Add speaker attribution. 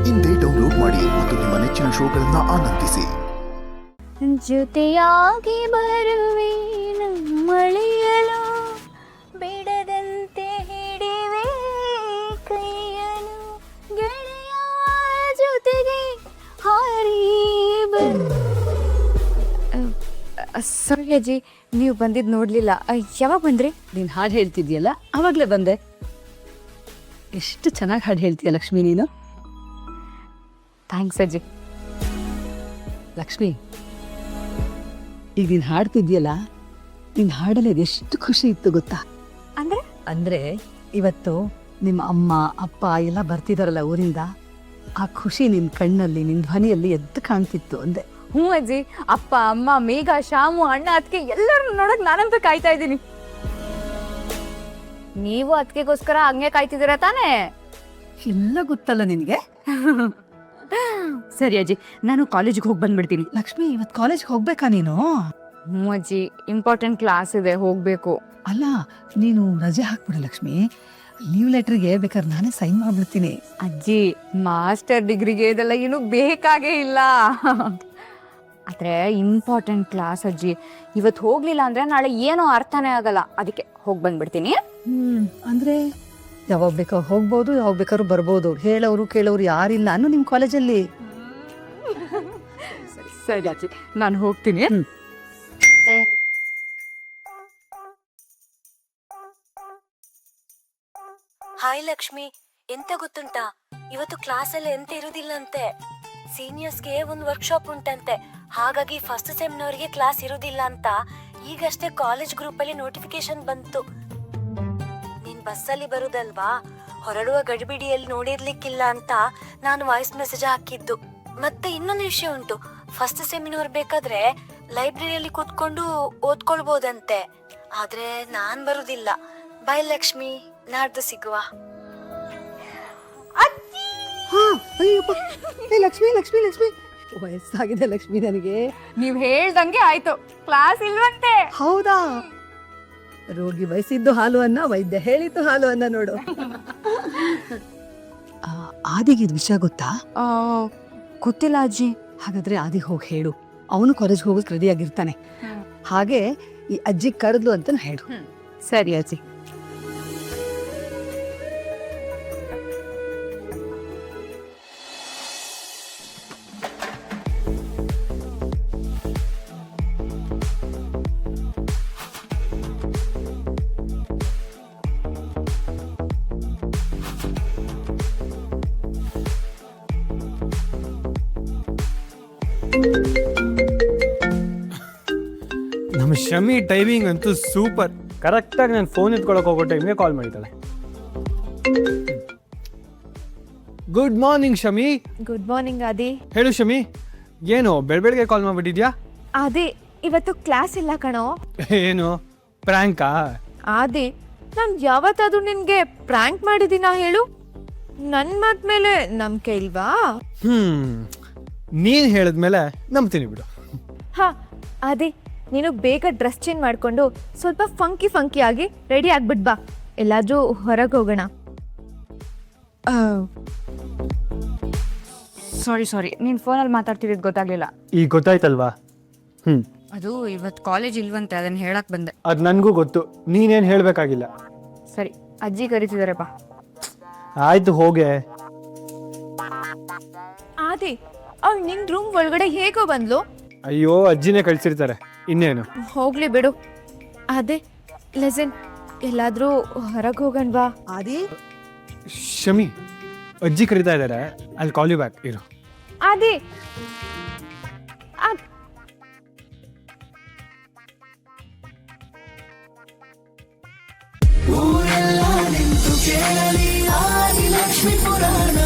Speaker 1: ಇಂದೇ ಡೌನ್ಲೋಡ್ ಮಾಡಿ ಮತ್ತು ನಿಮ್ಮ ನೆಚ್ಚಿನ ಶೋಗಳನ್ನು ಆನಂದಿಸಿ.
Speaker 2: ಜೊತೆಯಾಗಿ ಬರುವೆ ಮಳೆಯಲು ಬಿಡದಂತೆ ಹಿಡಿವೆ ಕೈಯನು ಗೆಳೆಯ ಜೊತೆಗೆ ಹಾರಿ ಸರಿ ಅಜ್ಜಿ, ನೀವು ಬಂದಿದ್ದು ನೋಡಲಿಲ್ಲ. ಯಾವಾಗ ಬಂದ್ರಿ?
Speaker 3: ನೀನು ಹಾಡು ಹೇಳ್ತಿದ್ಯಲ್ಲ ಆವಾಗಲೇ ಬಂದೆ. ಎಷ್ಟು ಚೆನ್ನಾಗಿ ಹಾಡು ಹೇಳ್ತೀಯ ಲಕ್ಷ್ಮಿ ನೀನು.
Speaker 2: ಥ್ಯಾಂಕ್ಸ್ ಅಜ್ಜಿ.
Speaker 3: ಲಕ್ಷ್ಮಿ, ಈಗ ನೀನು ಹಾಡ್ತಿದ್ಯಲ್ಲ, ನಿನ್ನ ಹಾಡಲ್ಲಿ ಎಷ್ಟು ಖುಷಿ ಇತ್ತು ಗೊತ್ತಾ? ಅಂದರೆ ಇವತ್ತು ನಿಮ್ಮ ಅಮ್ಮ ಅಪ್ಪ ಎಲ್ಲ ಬರ್ತಿದಾರಲ್ಲ ಊರಿಂದ, ಆ ಖುಷಿ ನಿನ್ನ ಕಣ್ಣಲ್ಲಿ ನಿನ್ನ ಧ್ವನಿಯಲ್ಲಿ ಎದ್ದು ಕಾಣ್ತಿತ್ತು ಅಂದೆ.
Speaker 2: ಹ್ಞೂ ಅಜ್ಜಿ, ಅಪ್ಪ ಅಮ್ಮ ಮೇಘ ಶಾಮು ಅಣ್ಣ ಅದಕ್ಕೆ ಎಲ್ಲರೂ ನೋಡಕ್ ನಾನಂತೂ ಕಾಯ್ತಾ ಇದ್ದೀನಿ. ನೀವು ಅದಕ್ಕೆಗೋಸ್ಕರ ಹಂಗೆ ಕಾಯ್ತಿದ್ದೀರಾ ತಾನೇ?
Speaker 3: ಎಲ್ಲ ಗೊತ್ತಲ್ಲ ನಿನಗೆ.
Speaker 2: ಸರಿ ಅಜ್ಜಿ, ನಾನು ಕಾಲೇಜಿಗೆ ಹೋಗಿ ಬಂದ್ಬಿಡ್ತೀನಿ.
Speaker 3: ಲಕ್ಷ್ಮಿ, ಇವತ್ತು ಕಾಲೇಜ್ಗೆ ಹೋಗ್ಬೇಕಾ ನೀನು?
Speaker 2: ಹ್ಞೂ ಅಜ್ಜಿ, ಇಂಪಾರ್ಟೆಂಟ್ ಕ್ಲಾಸ್ ಇದೆ, ಹೋಗ್ಬೇಕು.
Speaker 3: ಅಲ್ಲ, ನೀನು ರಜೆ ಹಾಕ್ಬಿಡು ಲಕ್ಷ್ಮಿ. ಲೀವ್ ಲೆಟ್ರಿಗೆ ಬೇಕಾದ್ರೆ ನಾನೇ ಸೈನ್ ಮಾಡ್ಬಿಡ್ತೀನಿ.
Speaker 2: ಅಜ್ಜಿ, ಮಾಸ್ಟರ್ ಡಿಗ್ರಿಗೆ ಇದೆಲ್ಲ ಏನು ಬೇಕಾಗೇ ಇಲ್ಲ. ಆದರೆ ಇಂಪಾರ್ಟೆಂಟ್ ಕ್ಲಾಸ್ ಅಜ್ಜಿ, ಇವತ್ತು ಹೋಗ್ಲಿಲ್ಲ ಅಂದ್ರೆ ನಾಳೆ ಏನೋ ಅರ್ಥನೇ ಆಗಲ್ಲ. ಅದಕ್ಕೆ ಹೋಗಿ ಬಂದ್ಬಿಡ್ತೀನಿ.
Speaker 3: ಅಂದ್ರೆ ಯಾವಾಗ ಬೇಕಾದ್ರೂ ಹೋಗ್ಬೋದು, ಯಾವಾಗ ಬೇಕಾದ್ರೂ ಬರ್ಬೋದು. ಹೇಳೋರು ಕೇಳೋರು ಯಾರಿಲ್ಲ ಅನ್ನೋ ನಿಮ್ಮ ಕಾಲೇಜಲ್ಲಿ.
Speaker 2: ಸರಿ ಅಜ್ಜಿ, ನಾನು ಹೋಗ್ತೀನಿ.
Speaker 4: ಹಾಯ್ ಲಕ್ಷ್ಮಿ, ಎಂತ ಗೊತ್ತುಂಟಾ, ಇವತ್ತು ಕ್ಲಾಸಲ್ಲಿ ಎಂತ ಇರುದಿಲ್ಲಂತೆ. ಸೀನಿಯರ್ಸ್ಗೆ ಒಂದು ವರ್ಕ್ಶಾಪ್ ಉಂಟಂತೆ, ಹಾಗಾಗಿ ಫಸ್ಟ್ ಸೆಮ್ನವರಿಗೆ ಕ್ಲಾಸ್ ಇರುದಿಲ್ಲ ಅಂತ ಈಗಷ್ಟೇ ಕಾಲೇಜ್ ಗ್ರೂಪ್ ಅಲ್ಲಿ ನೋಟಿಫಿಕೇಶನ್ ಬಂತು. ನೀನ್ ಬಸ್ಸಲ್ಲಿ ಬರುದಲ್ವಾ, ಹೊರಡುವ ಗಡಿಬಿಡಿಯಲ್ಲಿ ನೋಡಿರ್ಲಿಕ್ಕಿಲ್ಲ ಅಂತ ನಾನು ವಾಯ್ಸ್ ಮೆಸೇಜ್ ಹಾಕಿದ್ದು. ಮತ್ತೆ ಇನ್ನೊಂದು ವಿಷಯ ಉಂಟು, ಫಸ್ಟ್ ಸೆಮಿನವರ್ ಬೇಕಾದ್ರೆ ಲೈಬ್ರರಿಯಲ್ಲಿ ಕೂತ್ಕೊಂಡು ಓದ್ಕೊಳ್ಬೋದಂತೆ. ಆದ್ರೆ ನಾನ್ ಬರುದಿಲ್ಲ. ಬಾಯ್ ಲಕ್ಷ್ಮಿ, ನಾಡ್ದು ಸಿಗುವ.
Speaker 3: ಲಕ್ಷ್ಮಿ ಲಕ್ಷ್ಮಿ ಲಕ್ಷ್ಮಿ, ವಯಸ್ಸಾಗಿದೆ ಲಕ್ಷ್ಮಿ ನನಗೆ.
Speaker 2: ನೀವ್ ಹೇಳ್ದಂಗೆ ಆಯ್ತು, ಕ್ಲಾಸ್ ಇಲ್ವಂತೆ.
Speaker 3: ಹೌದಾ? ರೋಗಿ ಬಯಸಿದ್ದು ಹಾಲು ಅನ್ನ, ವೈದ್ಯ ಹೇಳಿದ್ದು ಹಾಲು ಅನ್ನ ನೋಡು. ಆದಿಗೆ ಇದು ವಿಷಯ ಗೊತ್ತಾ?
Speaker 2: ಗೊತ್ತಿಲ್ಲ ಅಜ್ಜಿ.
Speaker 3: ಹಾಗಾದ್ರೆ ಆದಿ ಹೋಗಿ ಹೇಳು, ಅವನು ಕಾಲೇಜ್ ಹೋಗೋಕೆ ರೆಡಿ ಆಗಿರ್ತಾನೆ. ಹಾಗೆ ಈ ಅಜ್ಜಿ ಕರೆದ್ಲು ಅಂತ ಹೇಳು.
Speaker 2: ಸರಿ ಅಜ್ಜಿ.
Speaker 5: ನಮ್ಮ ಶಮಿ ಟೈಮಿಂಗ್ ಅಂತೂ ಸೂಪರ್. ಕರೆಕ್ಟಾಗಿ ನಾನು ಫೋನ್ ಎತ್ಕೊಳಕ್ಕೆ ಹೋಗೋ ಟೈಮ್ಗೆ ಕಾಲ್ ಮಾಡಿದ್ದಾಳೆ. Good morning Shami.
Speaker 6: Good morning ಆದಿ.
Speaker 5: ಹೇಳು ಶಮಿ, ಏನು ಬೆಳಗ್ಗೆ ಕಾಲ್ ಮಾಡಿಬಿಟ್ಟಿದ್ಯಾ?
Speaker 6: ಆದಿ, ಇವತ್ತು ಕ್ಲಾಸ್ ಇಲ್ಲ ಕಣೋ.
Speaker 5: ಏನು ಪ್ರ್ಯಾಂಕಾ?
Speaker 6: ಆದಿ, ನಾನು ಯಾವತ್ತಾದ್ರೂ ನಿನ್ಗೆ ಪ್ರ್ಯಾಂಕ್ ಮಾಡಿದ್ದೀನಾ ಹೇಳು? ನನ್ನ ಮಾತ್ ಮೇಲೆ ನಂಬಿಕೆ ಇಲ್ವಾ?
Speaker 5: ನೀನು ಹೇಳಿದ್ಮೇಲೆ ನಂಬ್ತೀನಿ ಬಿಡು.
Speaker 6: ಹಾ ಆದಿ, ನೀನು ಬೇಗ ಡ್ರೆಸ್ ಚೇಂಜ್ ಮಾಡ್ಕೊಂಡು ಸ್ವಲ್ಪ ಫಂಕಿ ಆಗಿ ರೆಡಿ ಆಗ್ಬಿಟ್ ಬಾ, ಎಲ್ಲಾದ್ರೂ ಹೊರಗೆ ಹೋಗೋಣ.
Speaker 2: ಸಾರಿ, ನೀನ್ ಫೋನಲ್ಲಿ ಮಾತಾಡ್ತಿರೋದು ಗೊತ್ತಾಗ್ಲಿಲ್ಲ.
Speaker 5: ಈಗ ಗೊತ್ತಾಯ್ತಲ್ವಾ?
Speaker 2: ಅದು ಇವತ್ತು ಕಾಲೇಜ್ ಇಲ್ವಂತೆ, ಅದನ್ನ ಹೇಳಕ್ ಬಂದೆ.
Speaker 5: ಅದು ನನಗೂ ಗೊತ್ತು, ನೀನೇನು ಹೇಳಬೇಕಾಗಿಲ್ಲ.
Speaker 2: ಸರಿ, ಅಜ್ಜಿ ಕರೀತಿದಾರಪ್ಪ.
Speaker 5: ಆಯ್ತು, ಹೋಗೆ.
Speaker 6: ಆದಿ, ಅವ್ಳು ನಿನ್ ರೂಮ್ ಒಳಗಡೆ ಹೇಗೋ ಬಂದ್ಲು?
Speaker 5: ಅಯ್ಯೋ, ಅಜ್ಜಿನೇ ಕಳ್ಸಿರ್ತಾರೆ, ಇನ್ನೇನು.
Speaker 6: ಹೋಗ್ಲಿ ಬಿಡು. ಅದೇ ಲೆಸನ್, ಎಲ್ಲಾದ್ರೂ ಹೊರಗೆ ಹೋಗಣ್ವಾ?
Speaker 3: ಆದಿ,
Speaker 5: ಶಮಿ, ಅಜ್ಜಿ ಕರೀತಾ ಇದ್ದಾರೆ, ಅಲ್ಲಿ ಕಾಲ್ ಯು ಬ್ಯಾಕ್ ಇರು.
Speaker 6: ಆದಿ,
Speaker 7: ಊರೆಲ್ಲ ನಿಂತು ಕೇಳಲಿ ಆದಿ ಲಕ್ಷ್ಮೀ ಪುರಾಣ.